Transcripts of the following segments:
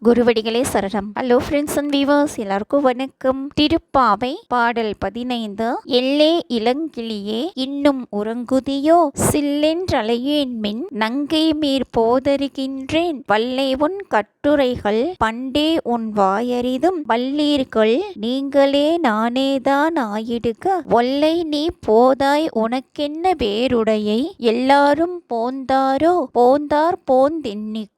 குருவடிகளே சரணம். Hello friends and viewers, எல்லாருக்கும் வணக்கம். திருப்பாவை பாடல் 15. எல்லே இளங்கிளியே இன்னும் உறங்குதியோ, சில்லென்றலையேன் மின் நங்கை மீர் போதருகின்றேன், வல்லை உன் கட்டுரைகள் பண்டே உன் வாயறிதும் வல்லீர்கள் நீங்களே நானேதான் ஆயிடுக, ஒல்லை நீ போதாய் உனக்கென்ன வேறுடையை, எல்லாரும் போந்தாரோ போந்தார் போந்தென்னிக்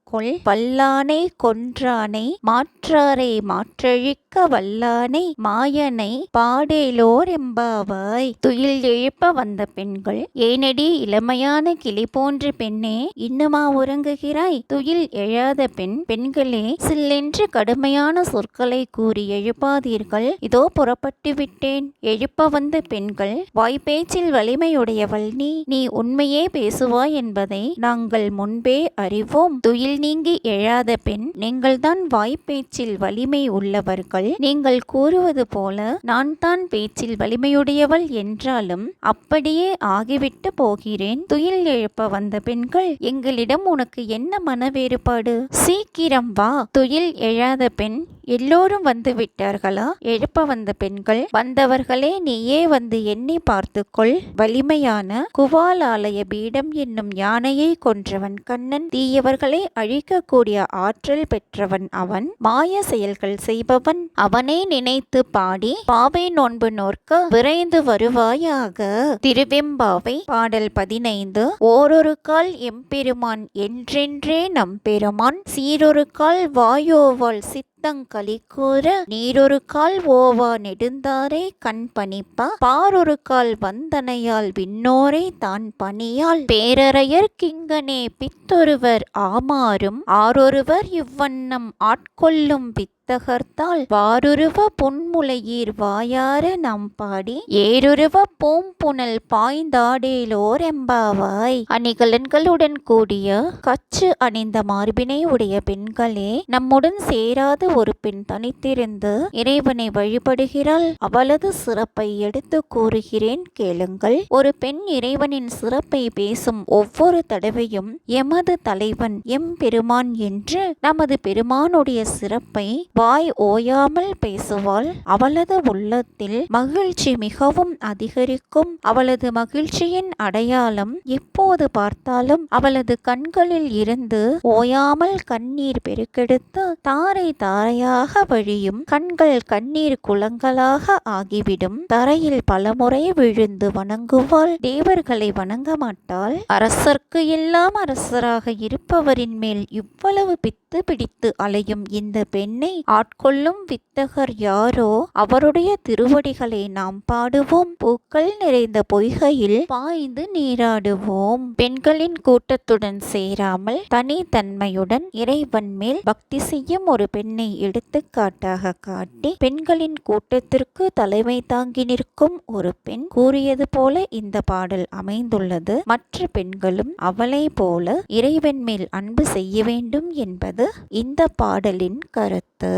வல்லானை கொன்றானை மாற்றாரை மாற்றழிக்க வல்லானை மாயனை பாடேலோர் எம்பாவாய். துயில் எழுப்ப வந்த பெண்கள், ஏனடி இளமையான கிளி போன்ற பெண்ணே இன்னுமா உறங்குகிறாய்? துயில் எழாத பெண்களே, சில்லென்று கடுமையான சொற்களை கூறி எழுப்பாதீர்கள், இதோ புறப்பட்டு விட்டேன். எழுப்ப வந்த பெண்கள், வாய்ப்பேச்சில் வலிமையுடையவள் நீ உண்மையே பேசுவாய் என்பதை நாங்கள் முன்பே அறிவோம். துயில் நீங்கி எழாத பெண், நீங்கள்தான் வாய்ப்பேச்சில் வலிமை உள்ளவர்கள். நீங்கள் கூறுவது போல நான் தான் பேச்சில் வலிமையுடையவள் என்றாலும் அப்படியே ஆகிவிட்டு போகிறேன். துயில் எழுப்ப வந்த பெண்கள், எங்களிடம் உனக்கு என்ன மன வேறுபாடு? சீக்கிரம் வா. துயில் எழாத பெண், எல்லோரும் வந்து விட்டார்களா? எழுப்ப வந்த பெண்கள், வந்தவர்களே நீயே வந்து எண்ணி பார்த்துக்கொள். வலிமையான குவாலாலய பீடம் என்னும் யானையை கொன்றவன் கண்ணன். தீயவர்களை அழிக்கக்கூடிய ஆற்றல் பெற்றவன் அவன். மாய செயல்கள் செய்பவன் அவனை நினைத்து பாடி பாவை நோன்பு நோற்க விரைந்து வருவாயாக. திருவெம்பாவை பாடல் 15. ஓரொரு கால் எம்பெருமான் என்றென்றே நம்பெருமான், சீரொரு கால் வாயோவால் சித்தங்களி கூற, நீரொரு கால் ஓவா நெடுந்தாரை கண் பணிப்பா, பாரொரு கால் வந்தனையால் விண்ணோரை தான் பணியால், பேரறையர் கிங்கனே பித்தொருவர் ஆமாறும் ஆரொருவர் இவ்வண்ணம் ஆட்கொள்ளும் தகர்த்தால், வாருருவ புன்முலையீர் வாயார நாம் பாடி ஏருருவ பூம்புனல் பாய்ந்தாடேலோர் எம்பாவாய். அணிகலன்களுடன் கூடிய கச்சு அணிந்த மார்பினை உடைய பெண்களே, நம்முடன் சேராத ஒரு பெண் தனித்திருந்து இறைவனை வழிபடுகிறாள். அவளது சிறப்பை எடுத்து கூறுகிறேன் கேளுங்கள். ஒரு பெண் இறைவனின் சிறப்பை பேசும் ஒவ்வொரு தடவையும் எமது தலைவன் எம் பெருமான் என்று நமது பெருமானுடைய சிறப்பை வாய் ஓயாமல் பேசுவாள். அவளது உள்ளத்தில் மகிழ்ச்சி மிகவும் அதிகரிக்கும். அவளது மகிழ்ச்சியின் அடையாளம் எப்போது பார்த்தாலும் அவளது கண்களில் இருந்து ஓயாமல் கண்ணீர் பெருக்கெடுத்து தாரை தாரையாக வழியும். கண்கள் கண்ணீர் குளங்களாக ஆகிவிடும். தரையில் பலமுறை விழுந்து வணங்குவாள். தேவர்களை வணங்க மாட்டாள். அரசர்க்கு எல்லாம் அரசராக இருப்பவரின் மேல் இவ்வளவு பித்து பிடித்து அலையும் இந்த பெண்ணை ஆட்கொள்ளும் வித்தகர் யாரோ அவருடைய திருவடிகளை நாம் பாடுவோம். பூக்கள் நிறைந்த பொய்கையில் பாய்ந்து நீராடுவோம். பெண்களின் கூட்டத்துடன் சேராமல் தனித்தன்மையுடன் இறைவன் மேல் பக்தி செய்யும் ஒரு பெண்ணை எடுத்துக்காட்டாக காட்டி பெண்களின் கூட்டத்திற்கு தலைமை தாங்கி நிற்கும் ஒரு பெண் கூறியது போல இந்த பாடல் அமைந்துள்ளது. மற்ற பெண்களும் அவளை போல இறைவன் மேல் அன்பு செய்ய வேண்டும் என்பது இந்த பாடலின் கருத்து.